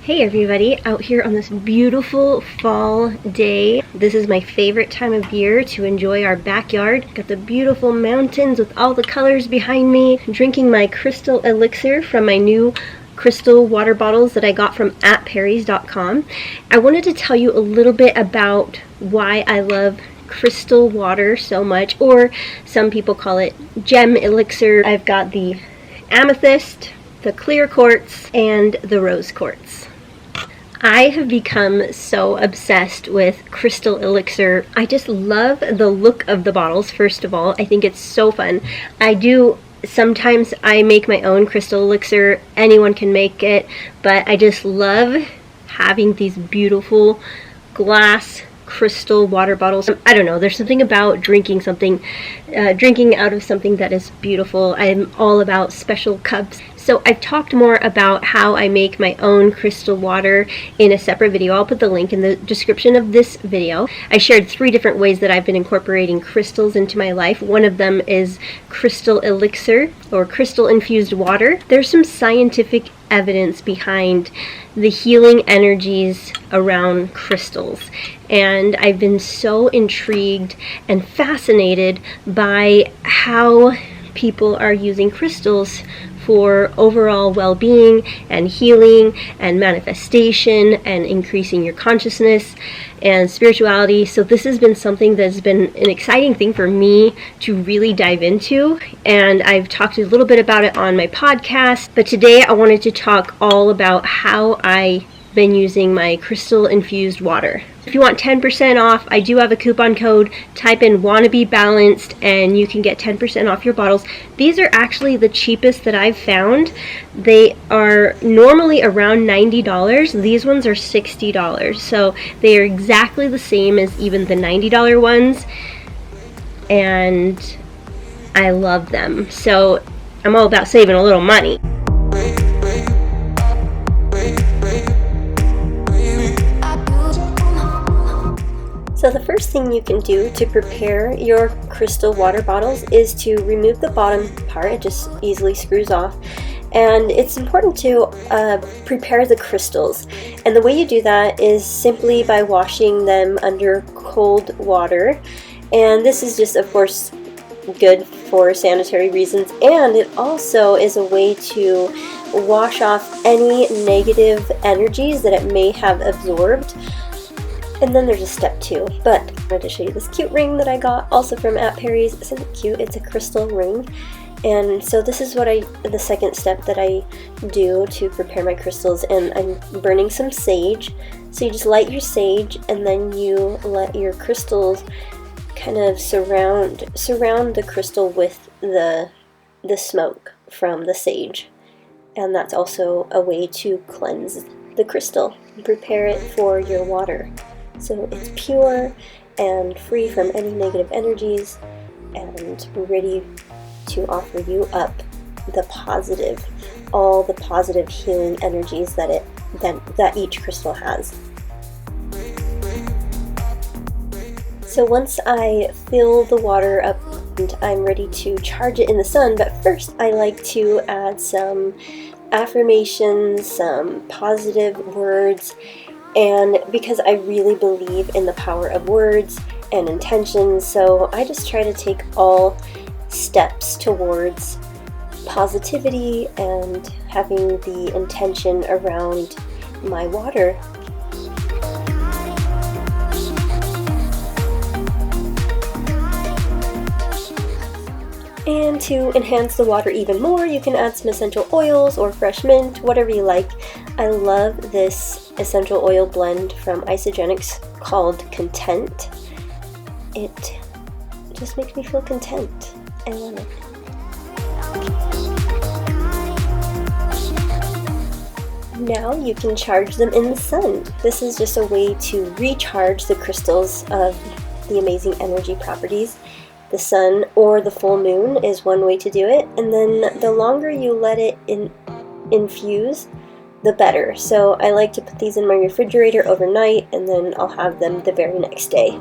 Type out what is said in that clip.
Hey everybody, out here on this beautiful fall day. This is my favorite time of year to enjoy our backyard. Got the beautiful mountains with all the colors behind me. Drinking my crystal elixir from my new crystal water bottles that I got from AtPerry's.com. I wanted to tell you a little bit about why I love crystal water so much, or some people call it Gem Elixir. I've got the amethyst, the clear quartz, and the rose quartz. I have become so obsessed with crystal elixir. I just love the look of the bottles, first of all. I think it's so fun. Sometimes I make my own crystal elixir. Anyone can make it, but I just love having these beautiful glass crystal water bottles. I don't know, there's something about drinking out of something that is beautiful. I'm all about special cups. So I've talked more about how I make my own crystal water in a separate video. I'll put the link in the description of this video. I shared 3 different ways that I've been incorporating crystals into my life. One of them is crystal elixir or crystal infused water. There's some scientific evidence behind the healing energies around crystals, and I've been so intrigued and fascinated by how people are using crystals for overall well-being and healing and manifestation and increasing your consciousness and spirituality. So this has been something that's been an exciting thing for me to really dive into, and I've talked a little bit about it on my podcast, but today I wanted to talk all about how I've been using my crystal infused water. If you want 10% off, I do have a coupon code. Type in wannabe balanced and you can get 10% off your bottles. These are actually the cheapest that I've found. They are normally around $90. These ones are $60. So they are exactly the same as even the $90 ones. And I love them. So I'm all about saving a little money. So the first thing you can do to prepare your crystal water bottles is to remove the bottom part. It just easily screws off. And it's important to prepare the crystals. And the way you do that is simply by washing them under cold water. And this is just, of course, good for sanitary reasons. And it also is a way to wash off any negative energies that it may have absorbed. And then there's a step 2, but I wanted to show you this cute ring that I got also from AtPerry's. Isn't it cute? It's a crystal ring. And so this is the second step that I do to prepare my crystals, and I'm burning some sage. So you just light your sage and then you let your crystals kind of surround the crystal with the smoke from the sage. And that's also a way to cleanse the crystal and prepare it for your water. So it's pure and free from any negative energies and ready to offer you up all the positive healing energies that each crystal has. So once I fill the water up, I'm ready to charge it in the sun, but first I like to add some affirmations, some positive words. And because I really believe in the power of words and intentions, so I just try to take all steps towards positivity and having the intention around my water. And to enhance the water even more, you can add some essential oils or fresh mint, whatever you like. I love this essential oil blend from Isogenics called Content. It just makes me feel content. I love it. Now you can charge them in the sun. This is just a way to recharge the crystals of the amazing energy properties. The sun or the full moon is one way to do it, and then the longer you let it infuse, the better. So I like to put these in my refrigerator overnight, and then I'll have them the very next day.